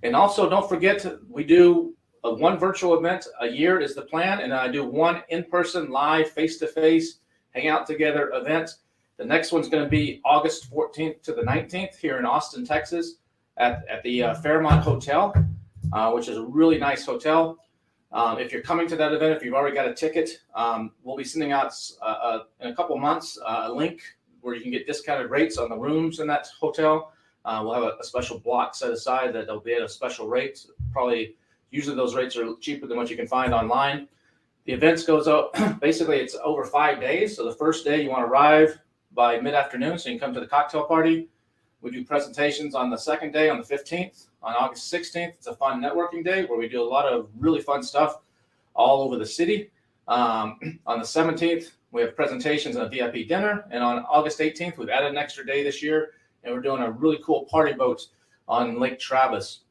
And also, don't forget, we do one virtual event a year is the plan, and I do one in-person, live, face-to-face, hang out together event. The next one's going to be August 14th to the 19th here in Austin, Texas, at the Fairmont Hotel, which is a really nice hotel. If you're coming to that event, if you've already got a ticket, we'll be sending out in a couple months a link where you can get discounted rates on the rooms in that hotel. We'll have a special block set aside that they'll be at a special rate. Usually those rates are cheaper than what you can find online. The events goes out, basically it's over 5 days. So the first day you want to arrive by mid-afternoon so you can come to the cocktail party. We do presentations on the second day on the 15th. On August 16th, it's a fun networking day where we do a lot of really fun stuff all over the city. On the 17th, we have presentations and a VIP dinner. And on August 18th, we've added an extra day this year, and we're doing a really cool party boat on Lake Travis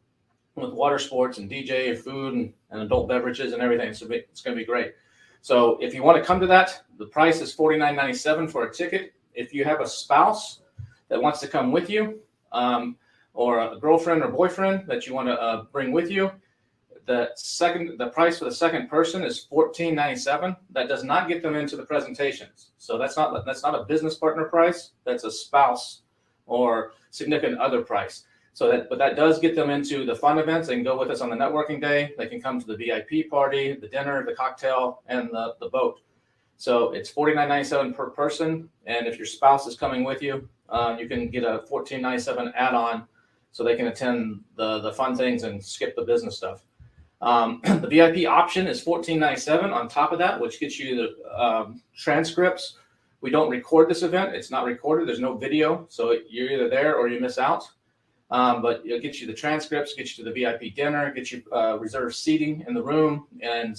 with water sports and DJ and food and adult beverages and everything. So it's going to be great. So if you want to come to that, the price is $49.97 for a ticket. If you have a spouse that wants to come with you, or a girlfriend or boyfriend that you want to bring with you, the price for the second person is $14.97. That does not get them into the presentations. So that's not a business partner price. That's a spouse or significant other price. But that does get them into the fun events. They can go with us on the networking day. They can come to the VIP party, the dinner, the cocktail, and the boat. So it's $49.97 per person. And if your spouse is coming with you, you can get a $14.97 add-on so they can attend the fun things and skip the business stuff. The VIP option is $14.97 on top of that, which gets you the transcripts. We don't record this event. It's not recorded. There's no video. So you're either there or you miss out. But it'll get you the transcripts, get you to the VIP dinner, get you reserved seating in the room, and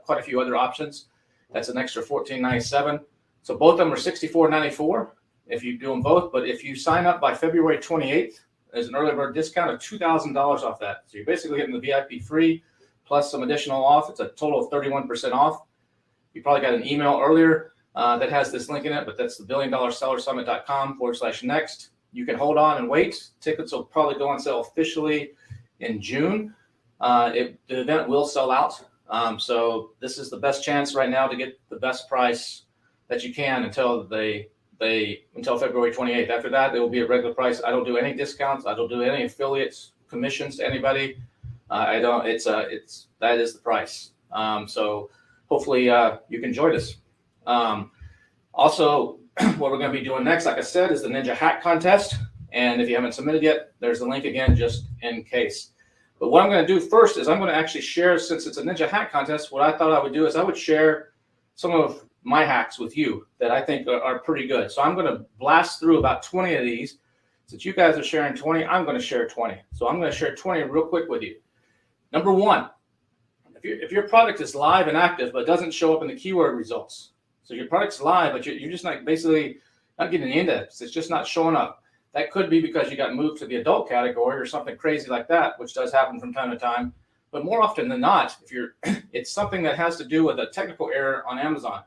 quite a few other options. That's an extra $14.97. So both of them are $64.94 if you do them both. But if you sign up by February 28th, there's an early bird discount of $2,000 off that. So you're basically getting the VIP free plus some additional off. It's a total of 31% off. You probably got an email earlier that has this link in it, but that's the BillionDollarSellerSummit.com/next. You can hold on and wait. Tickets will probably go on sale officially in June. The event will sell out. So this is the best chance right now to get the best price that you can until February 28th. After that, it will be a regular price. I don't do any discounts. I don't do any affiliates, commissions to anybody. That is the price. So hopefully you can join us. Also, what we're going to be doing next, like I said, is the Ninja Hat Contest. And if you haven't submitted yet, there's the link again, just in case. But what I'm going to do first is I'm going to actually share, since it's a Ninja Hat Contest, what I thought I would do is I would share some of my hacks with you that I think are pretty good. So I'm going to blast through about 20 of these. Since you guys are sharing 20, I'm going to share 20. So I'm going to share 20 real quick with you. Number one, if your product is live and active but doesn't show up in the keyword results, so your product's live, but you're just basically not getting the index. It's just not showing up. That could be because you got moved to the adult category or something crazy like that, which does happen from time to time. But more often than not, it's something that has to do with a technical error on Amazon.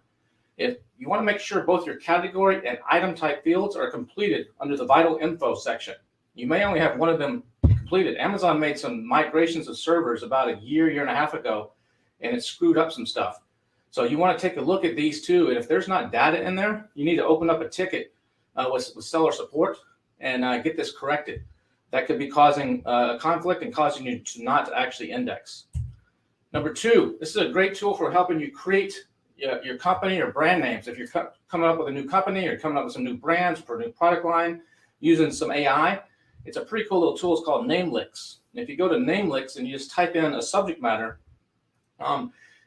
If you want to make sure both your category and item type fields are completed under the vital info section, you may only have one of them completed. Amazon made some migrations of servers about a year and a half ago, and it screwed up some stuff. So you want to take a look at these two, and if there's not data in there, you need to open up a ticket with seller support and get this corrected. That could be causing a conflict and causing you to not actually index. Number two, this is a great tool for helping you create your company or brand names. If you're coming up with a new company or coming up with some new brands for a new product line using some AI, it's a pretty cool little tool. It's called Namelix. And if you go to Namelix and you just type in a subject matter,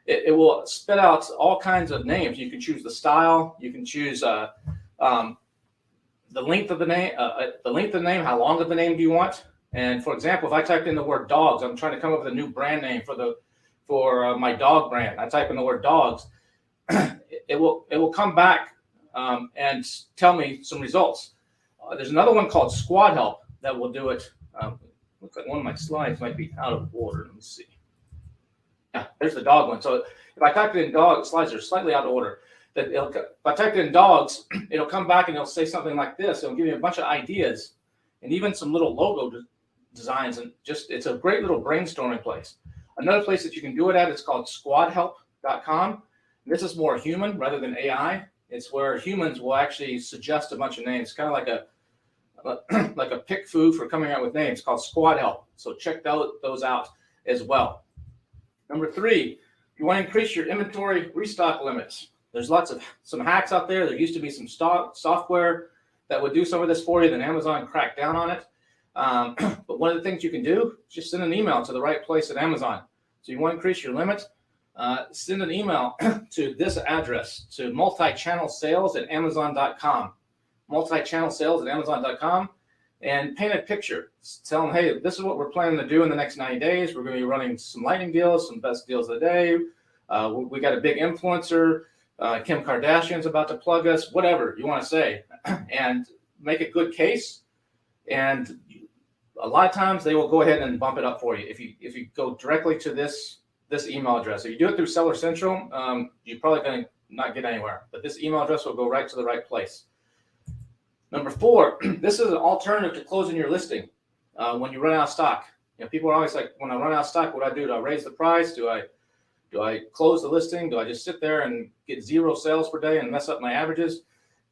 it will spit out all kinds of names. You can choose the style. You can choose the length of the name. How long of the name do you want? And for example, if I typed in the word dogs, I'm trying to come up with a new brand name for my dog brand. I type in the word dogs. It will come back and tell me some results. There's another one called Squad Help that will do it. Looks like one of my slides might be out of order. Let me see. Yeah, there's the dog one. So if I type in dog, slides are slightly out of order. If I type in dogs, it'll come back and it'll say something like this. It'll give you a bunch of ideas and even some little logo designs, and just it's a great little brainstorming place. Another place that you can do it at is called squadhelp.com. This is more human rather than AI. It's where humans will actually suggest a bunch of names, kind of like a pick foo for coming out with names, called Squad Help. So check those out as well. Number 3, if you want to increase your inventory restock limits, there's some hacks out there. There used to be some software that would do some of this for you. Then Amazon cracked down on it. But one of the things you can do is just send an email to the right place at Amazon. So you want to increase your limit, send an email to this address, to multichannelsales@amazon.com. Multichannelsales@amazon.com, and paint a picture. Tell them, hey, this is what we're planning to do in the next 90 days. We're going to be running some lightning deals, some best deals of the day. We got a big influencer. Kim Kardashian's about to plug us, whatever you want to say, and make a good case. And a lot of times they will go ahead and bump it up for you. If you go directly to this email address, if you do it through Seller Central, you're probably going to not get anywhere. But this email address will go right to the right place. Number 4, this is an alternative to closing your listing when you run out of stock. People are always like, when I run out of stock, what do I do? Do I raise the price? Do I close the listing? Do I just sit there and get 0 sales per day and mess up my averages?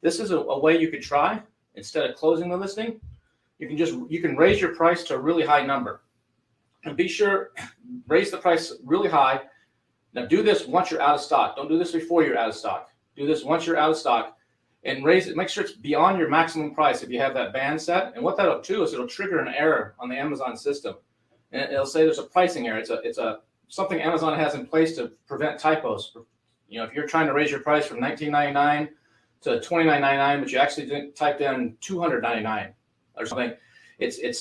This is a way you could try. Instead of closing the listing, you can raise your price to a really high number. And be sure, raise the price really high. Now do this once you're out of stock. Don't do this before you're out of stock. Do this once you're out of stock, and raise it. Make sure it's beyond your maximum price if you have that band set. And what that'll do is it'll trigger an error on the Amazon system, and it'll say there's a pricing error. It's something Amazon has in place to prevent typos. If you're trying to raise your price from $19.99 to $29.99, but you actually typed in $200.99 or something, it's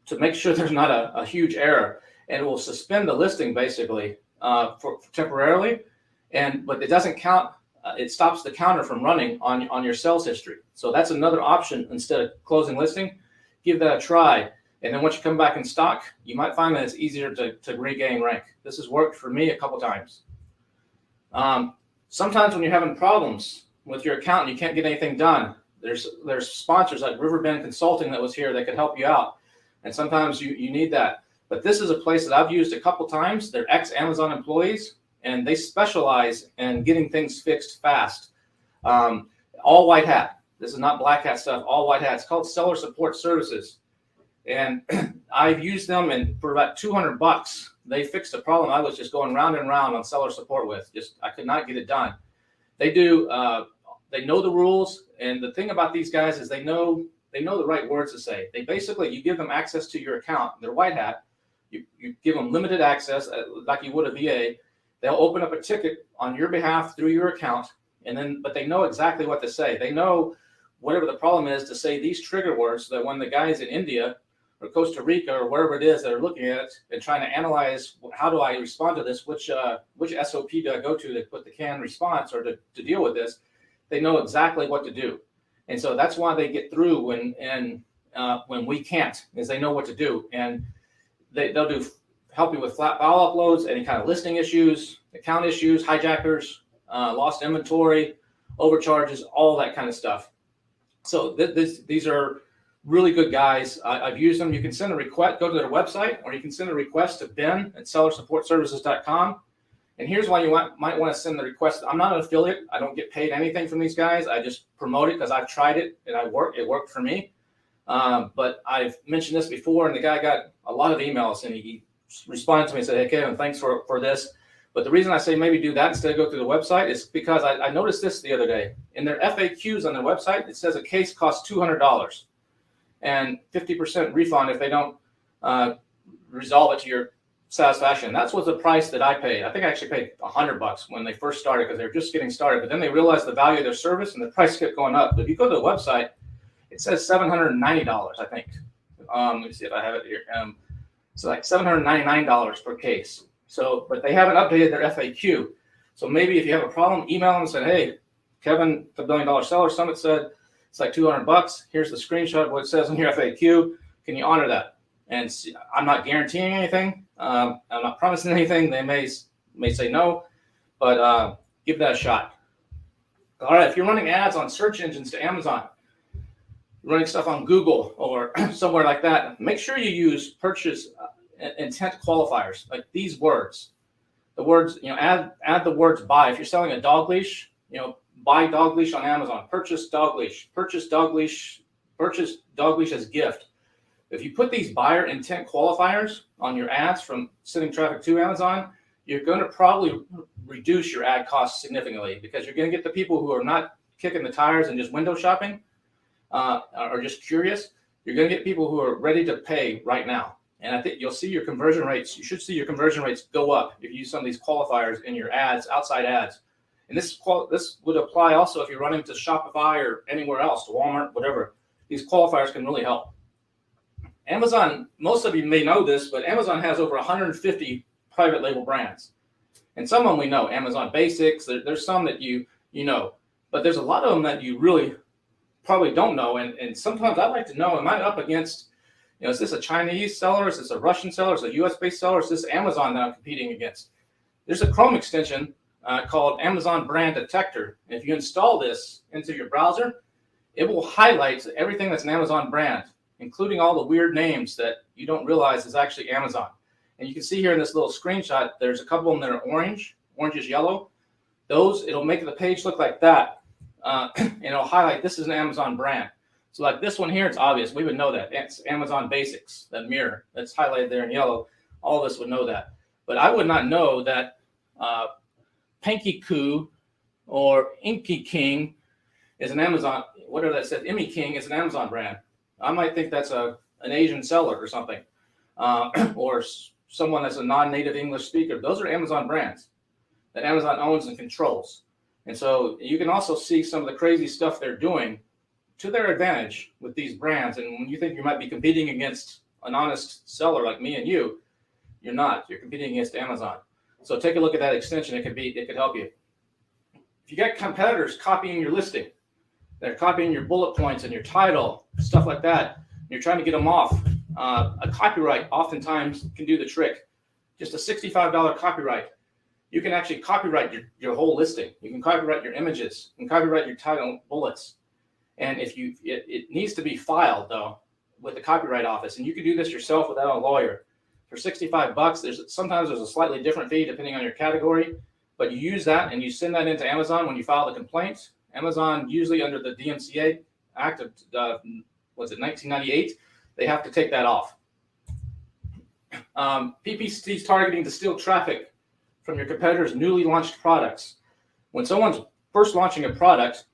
to make sure there's not a huge error, and it will suspend the listing basically for temporarily, but it doesn't count. It stops the counter from running on your sales history. So that's another option instead of closing listing. Give that a try. And then once you come back in stock, you might find that it's easier to regain rank. This has worked for me a couple times. Sometimes when you're having problems with your account and you can't get anything done, there's sponsors like Riverbend Consulting that was here that could help you out. And sometimes you need that. But this is a place that I've used a couple times. They're ex-Amazon employees, and they specialize in getting things fixed fast. All white hat. This is not black hat stuff, all white hat. It's called Seller Support Services. And I've used them, and for about $200, they fixed a problem I was just going round and round on seller support with. I could not get it done. They know the rules, and the thing about these guys is they know the right words to say. You give them access to your account. They're white hat. You give them limited access, like you would a VA. They'll open up a ticket on your behalf through your account, but they know exactly what to say. They know whatever the problem is to say these trigger words, so that when the guys in India or Costa Rica or wherever it is that are looking at it and trying to analyze, how do I respond to this? Which SOP do I go to put the canned response or to deal with this? They know exactly what to do. And so that's why they get through when we can't, is they know what to do. And they'll help you with flat file uploads, any kind of listing issues, account issues, hijackers, lost inventory, overcharges, all that kind of stuff. So these are really good guys. I've used them. You can send a request, go to their website, or you can send a request to ben@sellersupportservices.com. And here's why you might want to send the request. I'm not an affiliate. I don't get paid anything from these guys. I just promote it because I've tried it and it worked for me. But I've mentioned this before, and the guy got a lot of emails, and he responded to me and said, hey, Kevin, thanks for this. But the reason I say maybe do that instead of go through the website is because I noticed this the other day. In their FAQs on their website, it says a case costs $200 and 50% refund if they don't resolve it to your satisfaction. That was the price that I paid. I think I actually paid $100 when they first started because they were just getting started. But then they realized the value of their service, and the price kept going up. But if you go to the website, it says $790, I think. Let me see if I have it here. So like $799 per case. So, but they haven't updated their FAQ. So maybe if you have a problem, email them and say, hey, Kevin, the $1 Billion Seller Summit said it's like $200. Here's the screenshot of what it says in your FAQ. Can you honor that? And I'm not guaranteeing anything. I'm not promising anything. They may say no, but give that a shot. All right, if you're running ads on search engines to Amazon, running stuff on Google or somewhere like that, make sure you use purchase intent qualifiers, like these words. The words, add the words buy. If you're selling a dog leash, buy dog leash on Amazon, purchase dog leash as gift. If you put these buyer intent qualifiers on your ads from sending traffic to Amazon, you're going to probably reduce your ad costs significantly, because you're going to get the people who are not kicking the tires and just window shopping or just curious. You're going to get people who are ready to pay right now. And I think you'll see your conversion rates. You should see your conversion rates go up if you use some of these qualifiers in your ads, outside ads. And this would apply also if you're running to Shopify or anywhere else, to Walmart, whatever. These qualifiers can really help. Amazon, most of you may know this, but Amazon has over 150 private label brands. And some of them we know, Amazon Basics. There's some that you know, but there's a lot of them that you really probably don't know. And sometimes I'd like to know, am I up against, is this a Chinese seller? Is this a Russian seller? Is it a US-based seller? Is this Amazon that I'm competing against? There's a Chrome extension called Amazon Brand Detector. And if you install this into your browser, it will highlight everything that's an Amazon brand, including all the weird names that you don't realize is actually Amazon. And you can see here in this little screenshot, there's a couple of them that are orange. Orange is yellow. It'll make the page look like that. And it'll highlight this is an Amazon brand. So like this one here, it's obvious. We would know that. It's Amazon Basics, that mirror that's highlighted there in yellow. All of us would know that. But I would not know that Panky Coo or Inky King is an Amazon, whatever that says, Emmy King is an Amazon brand. I might think that's an Asian seller or something, or someone that's a non-native English speaker. Those are Amazon brands that Amazon owns and controls. And so you can also see some of the crazy stuff they're doing to their advantage with these brands. And when you think you might be competing against an honest seller like me and you, you're not. You're competing against Amazon. So take a look at that extension. It could help you. If you got competitors copying your listing, they're copying your bullet points and your title, stuff like that, you're trying to get them off. A copyright oftentimes can do the trick. Just a $65 copyright. You can actually copyright your whole listing. You can copyright your images. You can copyright your title bullets. And if it needs to be filed though with the Copyright Office, and you can do this yourself without a lawyer. For $65, sometimes there's a slightly different fee depending on your category, but you use that and you send that into Amazon when you file the complaint. Amazon, usually under the DMCA Act of 1998, they have to take that off. PPC is targeting to steal traffic from your competitors' newly launched products. When someone's first launching a product,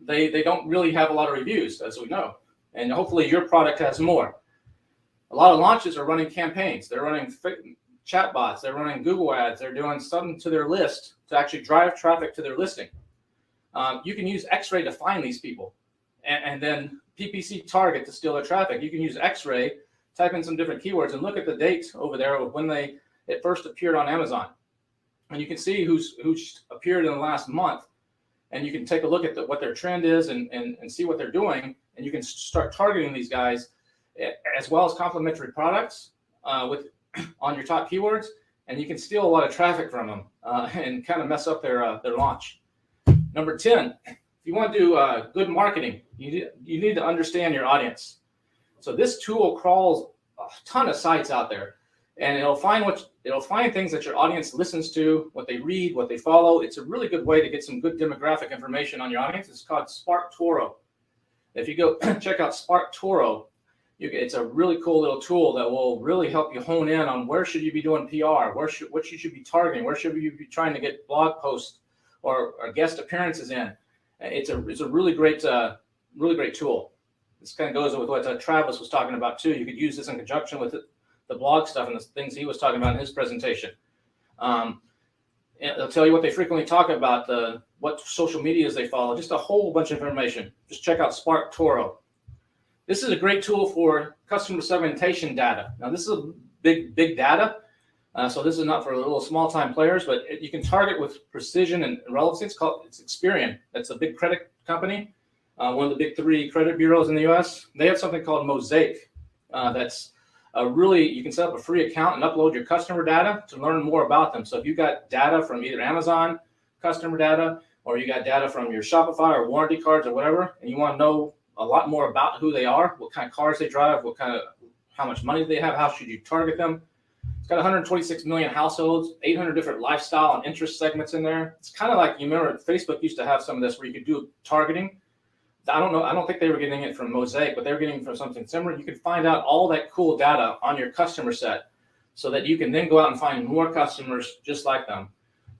they don't really have a lot of reviews, as we know. And hopefully your product has more. A lot of launches are running campaigns. They're running chatbots. They're running Google ads. They're doing something to their list to actually drive traffic to their listing. You can use X-Ray to find these people. And then PPC target to steal their traffic. You can use X-Ray, type in some different keywords, and look at the date over there of when it first appeared on Amazon. And you can see who's appeared in the last month. And you can take a look at what their trend is and see what they're doing. And you can start targeting these guys, as well as complementary products on your top keywords. And you can steal a lot of traffic from them and kind of mess up their launch. Number 10, if you want to do good marketing, you need to understand your audience. So this tool crawls a ton of sites out there, and it'll find things that your audience listens to, what they read, what they follow. It's a really good way to get some good demographic information on your audience. It's called SparkToro. If you go check out SparkToro, it's a really cool little tool that will really help you hone in on where should you be doing PR, what you should be targeting, where should you be trying to get blog posts or guest appearances in. It's a really great tool. This kind of goes with what Travis was talking about too. You could use this in conjunction with the blog stuff and the things he was talking about in his presentation. It'll tell you what they frequently talk about, what social medias they follow, just a whole bunch of information. Just check out SparkToro. This is a great tool for customer segmentation data. Now this is a big data. So this is not for little small time players, but you can target with precision and relevancy. It's Experian. That's a big credit company, one of the big 3 credit bureaus in the U.S. They have something called Mosaic. That's you can set up a free account and upload your customer data to learn more about them. So if you got data from either Amazon customer data, or you got data from your Shopify or warranty cards or whatever, and you want to know a lot more about who they are, what kind of cars they drive, how much money they have, how should you target them. It's got 126 million households, 800 different lifestyle and interest segments in there. It's kind of like, you remember Facebook used to have some of this where you could do targeting. I don't know. I don't think they were getting it from Mosaic, but they were getting it from something similar. You can find out all that cool data on your customer set so that you can then go out and find more customers just like them.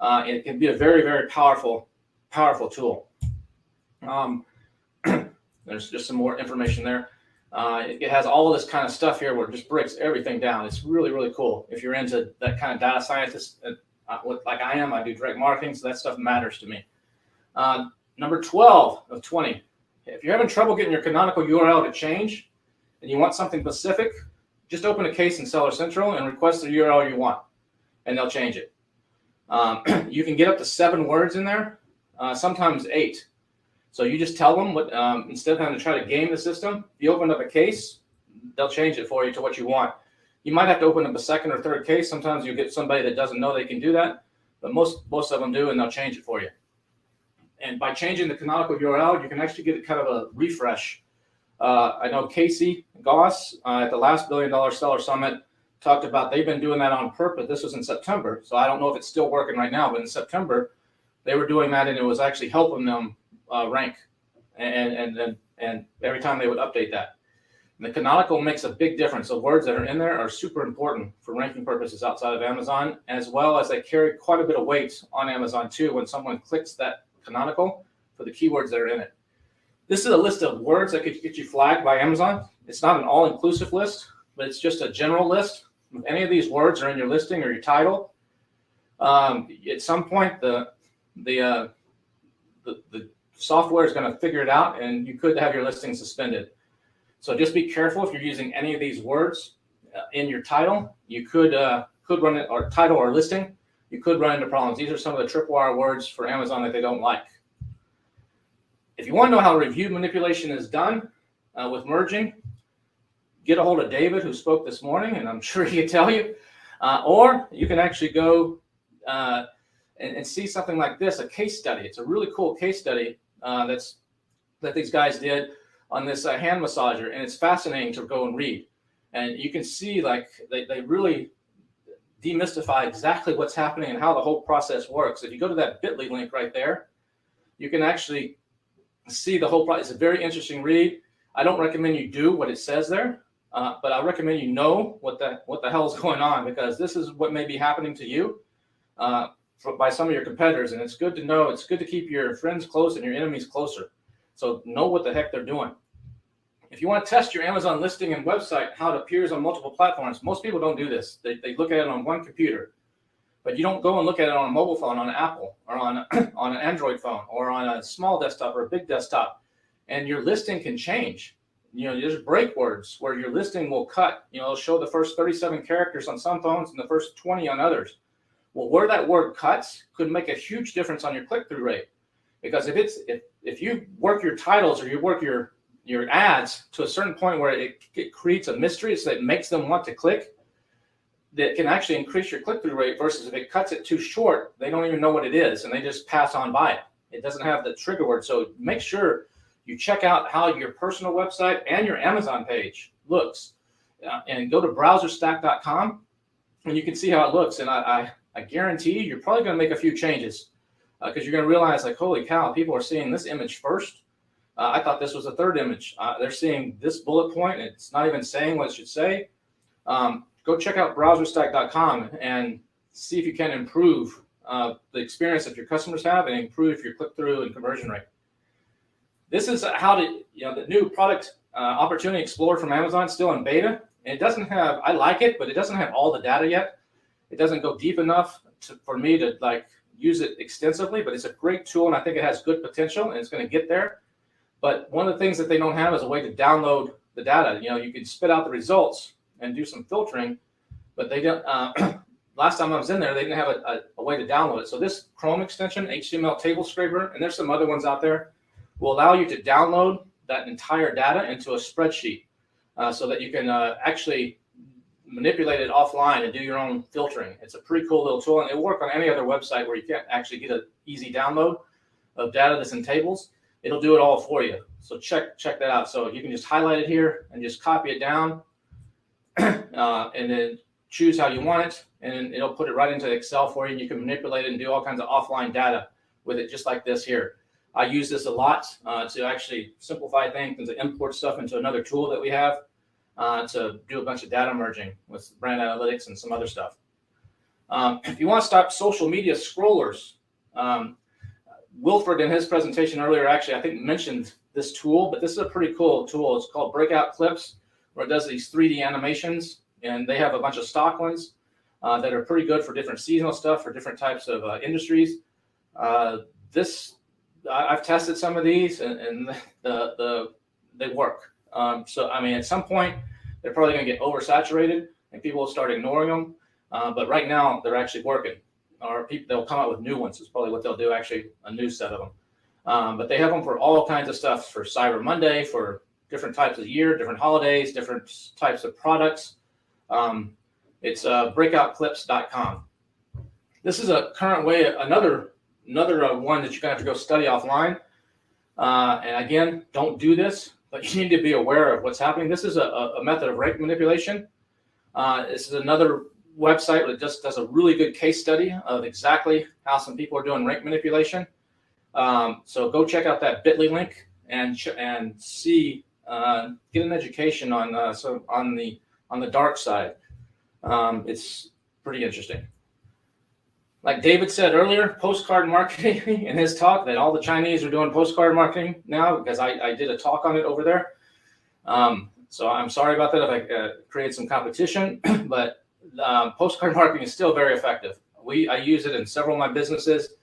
It can be a very, very powerful tool. There's just some more information there. It has all of this kind of stuff here where it just breaks everything down. It's really, really cool. If you're into that kind of data scientist, like I am, I do direct marketing, so that stuff matters to me. Number 12 of 20. If you're having trouble getting your canonical URL to change and you want something specific, just open a case in Seller Central and request the URL you want, and they'll change it. You can get up to 7 words in there, sometimes 8. So you just tell them what, instead of having to try to game the system, if you open up a case, they'll change it for you to what you want. You might have to open up a second or third case. Sometimes you get somebody that doesn't know they can do that, but most of them do, and they'll change it for you. And by changing the canonical URL, you can actually get kind of a refresh. I know Casey Goss at the last $1 Billion Seller Summit talked about they've been doing that on purpose. This was in September, so I don't know if it's still working right now, but in September, they were doing that, and it was actually helping them rank. And every time they would update that. And the canonical makes a big difference. The words that are in there are super important for ranking purposes outside of Amazon, as well as they carry quite a bit of weight on Amazon too when someone clicks that canonical for the keywords that are in it. This is a list of words that could get you flagged by Amazon. It's not an all-inclusive list, but it's just a general list. If any of these words are in your listing or your title, at some point the software is going to figure it out, and you could have your listing suspended. So just be careful if you're using any of these words in your title. You could run it, or title or listing. You could run into problems. These are some of the tripwire words for Amazon that they don't like. If you want to know how review manipulation is done with merging, get a hold of David, who spoke this morning, and I'm sure he can tell you. Or you can actually go and see something like this, a case study. It's a really cool case study that these guys did on this hand massager, and it's fascinating to go and read. And you can see like they really demystify exactly what's happening and how the whole process works. If you go to that bit.ly link right there, you can actually see the whole process. It's a very interesting read. I don't recommend you do what it says there, but I recommend you know what the hell is going on, because this is what may be happening to you by some of your competitors. And it's good to know. It's good to keep your friends close and your enemies closer. So know what the heck they're doing. If you want to test your Amazon listing and website, how it appears on multiple platforms, most people don't do this. They look at it on one computer, but you don't go and look at it on a mobile phone, on an Apple, or on an Android phone, or on a small desktop or a big desktop. And your listing can change. There's break words where your listing will cut. It'll show the first 37 characters on some phones and the first 20 on others. Well, where that word cuts could make a huge difference on your click-through rate. Because if you work your titles or you work your ads to a certain point where it creates a mystery, so that it makes them want to click, that can actually increase your click-through rate, versus if it cuts it too short, they don't even know what it is and they just pass on by it. It doesn't have the trigger word. So make sure you check out how your personal website and your Amazon page looks, and go to browserstack.com and you can see how it looks. And I guarantee you're probably going to make a few changes, because you're going to realize, like, holy cow, people are seeing this image first. I thought this was a third image. They're seeing this bullet point. It's not even saying what it should say. Go check out browserstack.com and see if you can improve the experience that your customers have and improve your click-through and conversion rate. This is how the new product Opportunity Explorer from Amazon, still in beta. And it doesn't have, I like it, but it doesn't have all the data yet. It doesn't go deep enough for me to use it extensively, but it's a great tool, and I think it has good potential, and it's going to get there. But one of the things that they don't have is a way to download the data. You can spit out the results and do some filtering, but they don't. Last time I was in there, they didn't have a way to download it. So this Chrome extension, HTML table scraper, and there's some other ones out there, will allow you to download that entire data into a spreadsheet, so that you can actually manipulate it offline and do your own filtering. It's a pretty cool little tool, and it'll work on any other website where you can't actually get an easy download of data that's in tables. It'll do it all for you. So check that out. So you can just highlight it here and just copy it down, and then choose how you want it, and it'll put it right into Excel for you, and you can manipulate it and do all kinds of offline data with it, just like this here. I use this a lot to actually simplify things and to import stuff into another tool that we have to do a bunch of data merging with brand analytics and some other stuff. If you want to stop social media scrollers, Wilfred in his presentation earlier actually, I think, mentioned this tool, but this is a pretty cool tool. It's called Breakout Clips, where it does these 3D animations, and they have a bunch of stock ones that are pretty good for different seasonal stuff, for different types of industries. I've tested some of these, and they work. So I mean, at some point, they're probably going to get oversaturated, and people will start ignoring them. But right now, they're actually working. Or they'll come out with new ones. Is probably what they'll do. Actually, a new set of them. But they have them for all kinds of stuff, for Cyber Monday, for different types of year, different holidays, different types of products. It's breakoutclips.com. This is a current way, another one that you're going to have to go study offline. And again, don't do this, but you need to be aware of what's happening. This is a method of rate manipulation. This is another website that just does a really good case study of exactly how some people are doing rate manipulation. So go check out that bit.ly link and see, get an education on on the dark side. It's pretty interesting. Like David said earlier, postcard marketing in his talk, that all the Chinese are doing postcard marketing now, because I did a talk on it over there. So I'm sorry about that if I create some competition, but postcard marketing is still very effective. I use it in several of my businesses.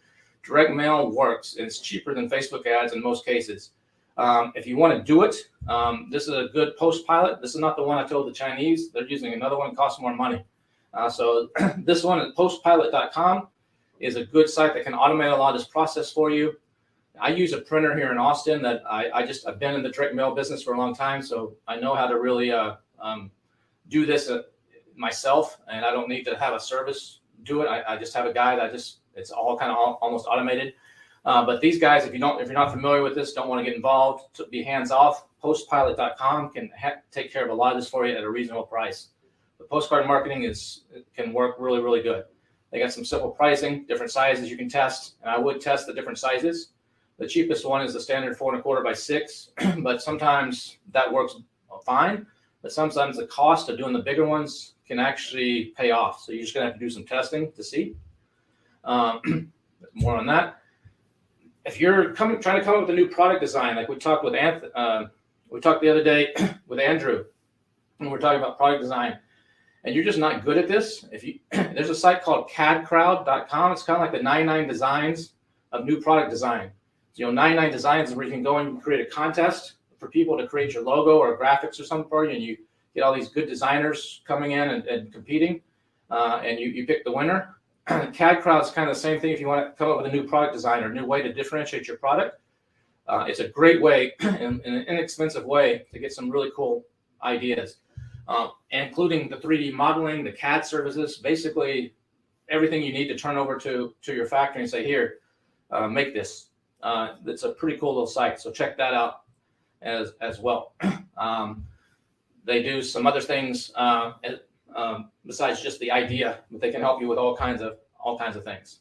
Direct mail works. It's cheaper than Facebook ads in most cases. If you want to do it, this is a good post pilot. This is not the one I told the Chinese. They're using another one that costs more money. So this one at postpilot.com is a good site that can automate a lot of this process for you. I use a printer here in Austin that I've been in the direct mail business for a long time, so I know how to really do this myself, and I don't need to have a service do it. I just have a guy that it's all kind of almost automated. But these guys, if you're not familiar with this, don't want to get involved, to be hands off, postpilot.com can take care of a lot of this for you at a reasonable price. But postcard marketing can work really, really good. They got some simple pricing, different sizes you can test, and I would test the different sizes. The cheapest one is the standard 4.25 by 6, but sometimes that works fine. But sometimes the cost of doing the bigger ones can actually pay off. So you're just gonna have to do some testing to see. More on that. If you're trying to come up with a new product design, like we talked with we talked the other day with Andrew, and we're talking about product design, and you're just not good at this, there's a site called cadcrowd.com. It's kind of like the 99 designs of new product design. So, 99 designs is where you can go and create a contest for people to create your logo or graphics or something for you, and you get all these good designers coming in and competing, and you pick the winner. CAD Crowd is kind of the same thing if you want to come up with a new product design or a new way to differentiate your product. It's a great way, in an inexpensive way, to get some really cool ideas, including the 3D modeling, the CAD services, basically everything you need to turn over to your factory and say, here, make this. It's a pretty cool little site, so check that out as well. They do some other things besides just the idea, but they can help you with all kinds of things.